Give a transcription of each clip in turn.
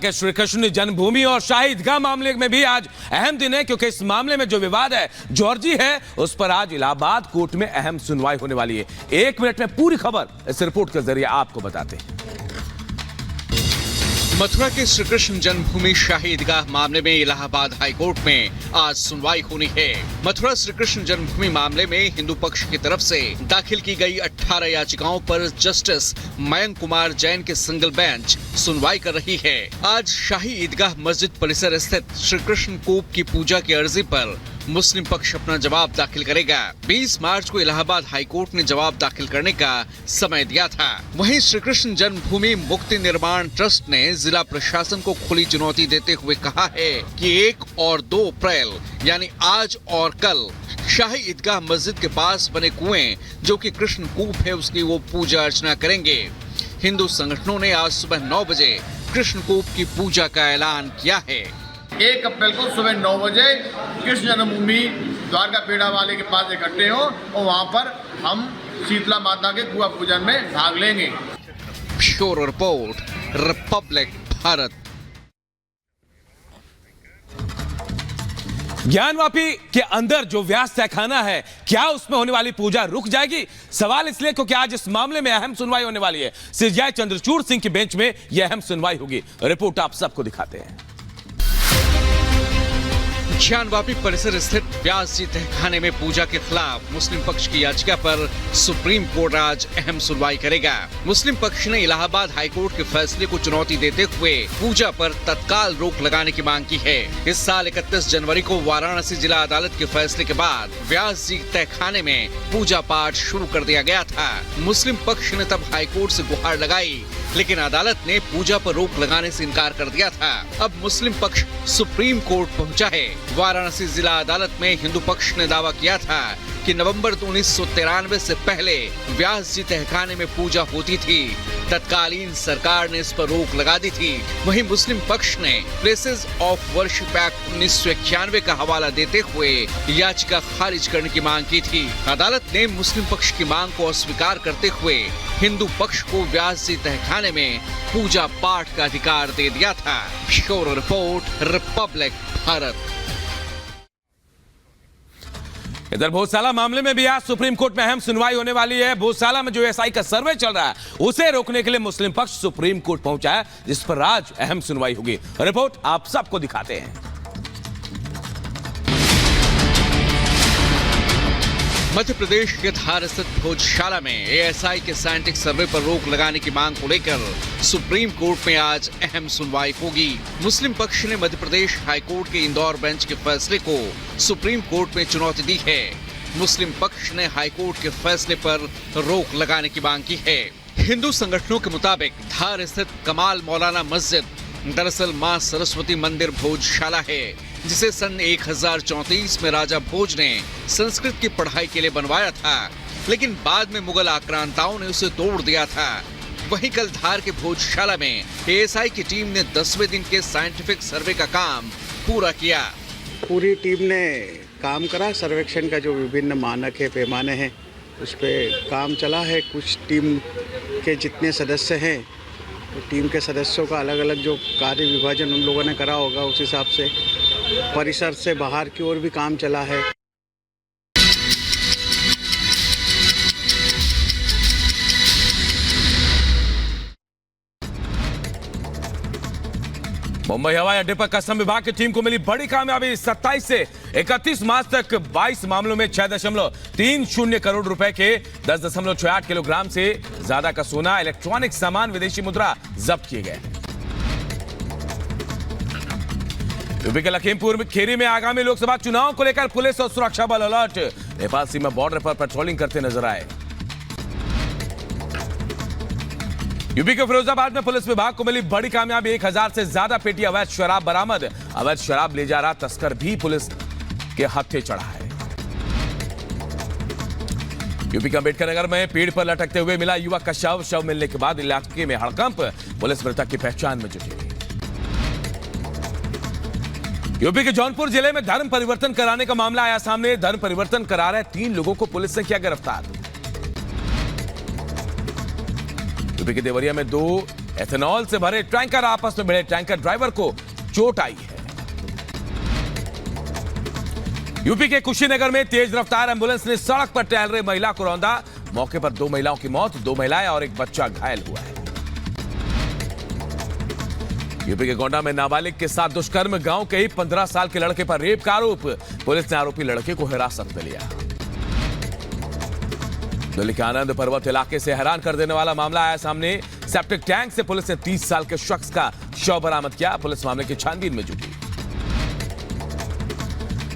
के श्री कृष्ण जन्मभूमि और शाही ईदगाह मामले में भी आज अहम दिन है, क्योंकि इस मामले में जो विवाद है जॉर्जी है, उस पर आज इलाहाबाद कोर्ट में अहम सुनवाई होने वाली है। 1 मिनट में पूरी खबर इस रिपोर्ट के जरिए आपको बताते हैं। मथुरा के श्री कृष्ण जन्मभूमि शाही ईदगाह मामले में इलाहाबाद हाई कोर्ट में आज सुनवाई होनी है। मथुरा श्री कृष्ण जन्मभूमि मामले में हिंदू पक्ष की तरफ से दाखिल की गई 18 याचिकाओं पर जस्टिस मयंक कुमार जैन के सिंगल बेंच सुनवाई कर रही है। आज शाही ईदगाह मस्जिद परिसर स्थित श्री कृष्ण कूप की पूजा की अर्जी पर मुस्लिम पक्ष अपना जवाब दाखिल करेगा। 20 मार्च को इलाहाबाद हाई कोर्ट ने जवाब दाखिल करने का समय दिया था। वहीं श्री कृष्ण जन्मभूमि मुक्ति निर्माण ट्रस्ट ने जिला प्रशासन को खुली चुनौती देते हुए कहा है कि 1 और 2 अप्रैल यानी आज और कल शाही ईदगाह मस्जिद के पास बने कुएं जो कि कृष्ण कूप है उसकी वो पूजा अर्चना करेंगे। हिंदू संगठनों ने आज सुबह 9 बजे कृष्ण कूप की पूजा का ऐलान किया है। 1 अप्रैल को सुबह 9 बजे कृष्ण जन्मभूमि द्वारका पेड़ा वाले के पास इकट्ठे हो और वहाँ पर हम शीतला माता के कुआ पूजन में भाग लेंगे। Bureau report, Republic Bharat. Gyanvapi के अंदर जो व्यास तहखाना है, क्या उसमें होने वाली पूजा रुक जाएगी? सवाल इसलिए क्योंकि आज इस मामले में अहम सुनवाई होने वाली है। सीजेआई चंद्रचूड़ सिंह की बेंच में यह अहम सुनवाई होगी। रिपोर्ट आप सबको दिखाते हैं। ज्ञानवापी परिसर स्थित व्यास जी तहखाने में पूजा के खिलाफ मुस्लिम पक्ष की याचिका पर सुप्रीम कोर्ट आज अहम सुनवाई करेगा। मुस्लिम पक्ष ने इलाहाबाद हाई कोर्ट के फैसले को चुनौती देते हुए पूजा पर तत्काल रोक लगाने की मांग की है। इस साल 31 जनवरी को वाराणसी जिला अदालत के फैसले के बाद व्यास जी तहखाने में पूजा पाठ शुरू कर दिया गया था। मुस्लिम पक्ष ने तब हाई कोर्ट से गुहार लगाई, लेकिन अदालत ने पूजा पर रोक लगाने से इनकार कर दिया था। अब मुस्लिम पक्ष सुप्रीम कोर्ट पहुंचा है। वाराणसी जिला अदालत में हिंदू पक्ष ने दावा किया था कि नवंबर 1993 से पहले व्यास जी तहखाने में पूजा होती थी। तत्कालीन सरकार ने इस पर रोक लगा दी थी। वहीं मुस्लिम पक्ष ने प्लेसेस ऑफ वर्शिप एक्ट 1991 का हवाला देते हुए याचिका खारिज करने की मांग की थी। अदालत ने मुस्लिम पक्ष की मांग को अस्वीकार करते हुए हिंदू पक्ष को व्यास जी तहखाने में पूजा पाठ का अधिकार दे दिया था। Bureau report, Republic Bharat. इधर भोजशाला मामले में भी आज सुप्रीम कोर्ट में अहम सुनवाई होने वाली है। भोजशाला में जो एसआई का सर्वे चल रहा है उसे रोकने के लिए मुस्लिम पक्ष सुप्रीम कोर्ट पहुंचा है, जिस पर आज अहम सुनवाई होगी। रिपोर्ट आप सबको दिखाते हैं। मध्य प्रदेश के धार स्थित भोजशाला में एएसआई के साइंटिफिक सर्वे पर रोक लगाने की मांग को लेकर सुप्रीम कोर्ट में आज अहम सुनवाई होगी। मुस्लिम पक्ष ने मध्य प्रदेश हाई कोर्ट के इंदौर बेंच के फैसले को सुप्रीम कोर्ट में चुनौती दी है। मुस्लिम पक्ष ने हाई कोर्ट के फैसले पर रोक लगाने की मांग की है। हिंदू संगठनों के मुताबिक धार स्थित कमाल मौलाना मस्जिद दरअसल मां सरस्वती मंदिर भोजशाला है, जिसे सन 1034 में राजा भोज ने संस्कृत की पढ़ाई के लिए बनवाया था, लेकिन बाद में मुगल आक्रांताओं ने उसे तोड़ दिया था। वहीं कल धार के भोजशाला में एएसआई की टीम ने 10वें दिन के साइंटिफिक सर्वे का काम पूरा किया। पूरी टीम ने काम करा। सर्वेक्षण का जो विभिन्न मानक है, पैमाने हैं, उस पर काम चला है। कुछ टीम के जितने सदस्य हैं, तो टीम के सदस्यों का अलग अलग जो कार्य विभाजन उन लोगों ने करा होगा, उस हिसाब से परिसर से बाहर की ओर भी काम चला है। मुंबई हवाई अड्डे पर कस्टम विभाग की टीम को मिली बड़ी कामयाबी। 27 से 31 मार्च तक 22 मामलों में 6.30 करोड़ रुपए के 10.68 किलोग्राम से ज्यादा का सोना, इलेक्ट्रॉनिक सामान, विदेशी मुद्रा जब्त किए गए। यूपी के लखीमपुर खीरी में आगामी लोकसभा चुनाव को लेकर पुलिस और सुरक्षा बल अलर्ट। नेपाल सीमा बॉर्डर पर पेट्रोलिंग करते नजर आए। यूपी के फिरोजाबाद में पुलिस विभाग को मिली बड़ी कामयाबी। 1000 से ज्यादा पेटी अवैध शराब बरामद। अवैध शराब ले जा रहा तस्कर भी पुलिस के हत्थे चढ़ा है। यूपी के अंबेडकर नगर में पेड़ पर लटकते हुए मिला युवक का शव मिलने के बाद इलाके में हड़कंप। पुलिस मृतक की पहचान में जुटी। यूपी के जौनपुर जिले में धर्म परिवर्तन कराने का मामला आया सामने। धर्म परिवर्तन करा रहे 3 लोगों को पुलिस ने किया गिरफ्तार। यूपी के देवरिया में 2 एथेनॉल से भरे टैंकर आपस में भिड़े, टैंकर ड्राइवर को चोट आई है। यूपी के कुशीनगर में तेज रफ्तार एम्बुलेंस ने सड़क पर टहल रही महिला को रौंदा। मौके पर 2 महिलाओं की मौत, 2 महिलाएं और एक बच्चा घायल हुआ है। यूपी के गोंडा में नाबालिग के साथ दुष्कर्म, गांव के ही 15 साल के लड़के पर रेप का आरोप। पुलिस ने आरोपी लड़के को हिरासत में लिया। दिल्ली के आनंद पर्वत इलाके से हैरान कर देने वाला मामला आया सामने। सेप्टिक टैंक से पुलिस ने 30 साल के शख्स का शव बरामद किया। पुलिस मामले की छानबीन में जुटी।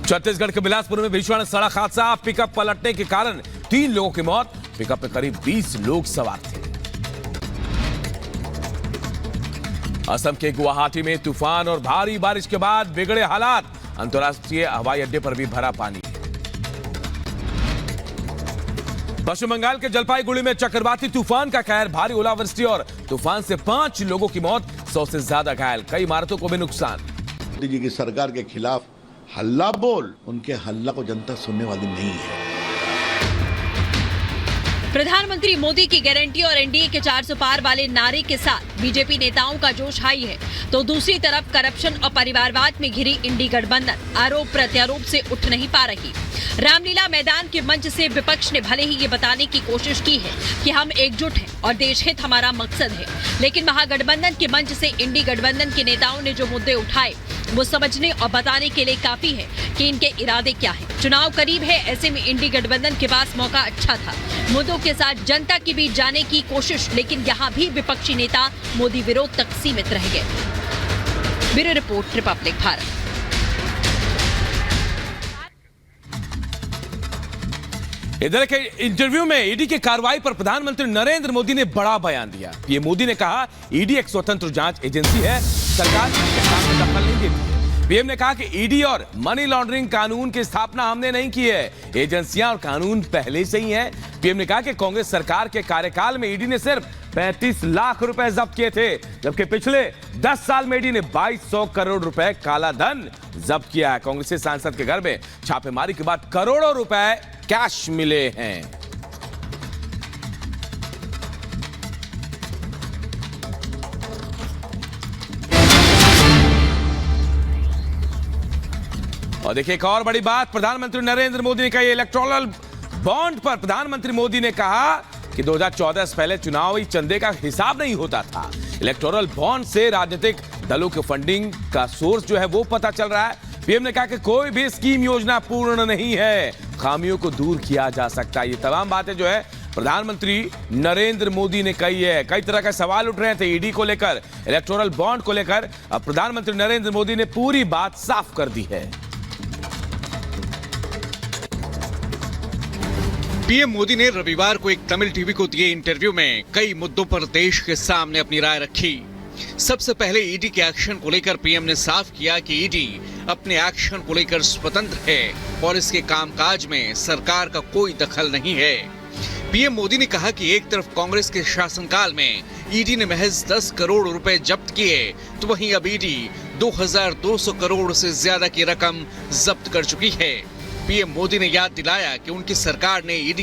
छत्तीसगढ़ के बिलासपुर में भीषण सड़क हादसा, पिकअप पलटने के कारण 3 लोगों की मौत। पिकअप में करीब 20 लोग सवार थे। असम के गुवाहाटी में तूफान और भारी बारिश के बाद बिगड़े हालात, अंतर्राष्ट्रीय हवाई अड्डे पर भी भरा पानी। पश्चिम बंगाल के जलपाईगुड़ी में चक्रवाती तूफान का कहर, भारी ओलावृष्टि और तूफान से 5 लोगों की मौत, 100 से ज्यादा घायल, कई इमारतों को भी नुकसान। मोदी जी की सरकार के खिलाफ हल्ला बोल, उनके हल्ला को जनता सुनने वाली नहीं है। प्रधानमंत्री मोदी की गारंटी और एनडीए के 400 पार वाले नारे के साथ बीजेपी नेताओं का जोश हाई है, तो दूसरी तरफ करप्शन और परिवारवाद में घिरी इंडी गठबंधन आरोप प्रत्यारोप से उठ नहीं पा रही। रामलीला मैदान के मंच से विपक्ष ने भले ही ये बताने की कोशिश की है कि हम एकजुट हैं और देश हित हमारा मकसद है, लेकिन महागठबंधन के मंच से इंडी गठबंधन के नेताओं ने जो मुद्दे उठाए वो समझने और बताने के लिए काफी है कि इनके इरादे क्या हैं। चुनाव करीब है, ऐसे में इंडी गठबंधन के पास मौका अच्छा था मुद्दों के साथ जनता के बीच जाने की कोशिश, लेकिन यहाँ भी विपक्षी नेता मोदी विरोध तक सीमित रह गए। Bureau report, Republic Bharat. इधर के इंटरव्यू में ईडी की कार्रवाई पर प्रधानमंत्री नरेंद्र मोदी ने बड़ा बयान दिया। पीएम मोदी ने कहा, ईडी एक स्वतंत्र जांच एजेंसी है, सरकार इसके काम में दखल नहीं देती है। पीएम ने कहा कि ईडी और मनी लॉन्ड्रिंग कानून की स्थापना हमने नहीं की है, एजेंसियां और कानून पहले से ही है। पीएम ने कहा कि कांग्रेस सरकार के कार्यकाल में ईडी ने सिर्फ 35 लाख रुपए जब्त किए थे, जबकि पिछले 10 साल में ईडी ने 2200 करोड़ रुपए काला धन जब्त किया है। कांग्रेसी सांसद के घर में छापेमारी के बाद करोड़ों रुपए कैश मिले हैं। और देखिए एक और बड़ी बात प्रधानमंत्री नरेंद्र मोदी ने कही। इलेक्टोरल बॉन्ड पर प्रधानमंत्री मोदी ने कहा कि 2014 से पहले चुनावी चंदे का हिसाब नहीं होता था। इलेक्टोरल बॉन्ड से राजनीतिक दलों के फंडिंग का सोर्स जो है वो पता चल रहा है। पीएम ने कहा कि कोई भी स्कीम योजना पूर्ण नहीं है, खामियों को दूर किया जा सकता है। ये तमाम बातें जो है प्रधानमंत्री नरेंद्र मोदी ने कही है। कई तरह के सवाल उठ रहे थे ईडी को लेकर, इलेक्टोरल बॉन्ड को लेकर। अब प्रधानमंत्री नरेंद्र मोदी ने पूरी बात साफ कर दी है। पीएम मोदी ने रविवार को एक तमिल टीवी को दिए इंटरव्यू में कई मुद्दों पर देश के सामने अपनी राय रखी। सबसे पहले ईडी के एक्शन को लेकर पीएम ने साफ किया कि ईडी अपने एक्शन को लेकर स्वतंत्र है और इसके कामकाज में सरकार का कोई दखल नहीं है। पीएम मोदी ने कहा कि एक तरफ कांग्रेस के शासनकाल में ईडी ने महज 10 करोड़ रुपए जब्त किए, तो वहीं अब ईडी 2200 करोड़ से ज्यादा की रकम जब्त कर चुकी है। पीएम मोदी ने याद दिलाया कि उनकी सरकार ने ईडी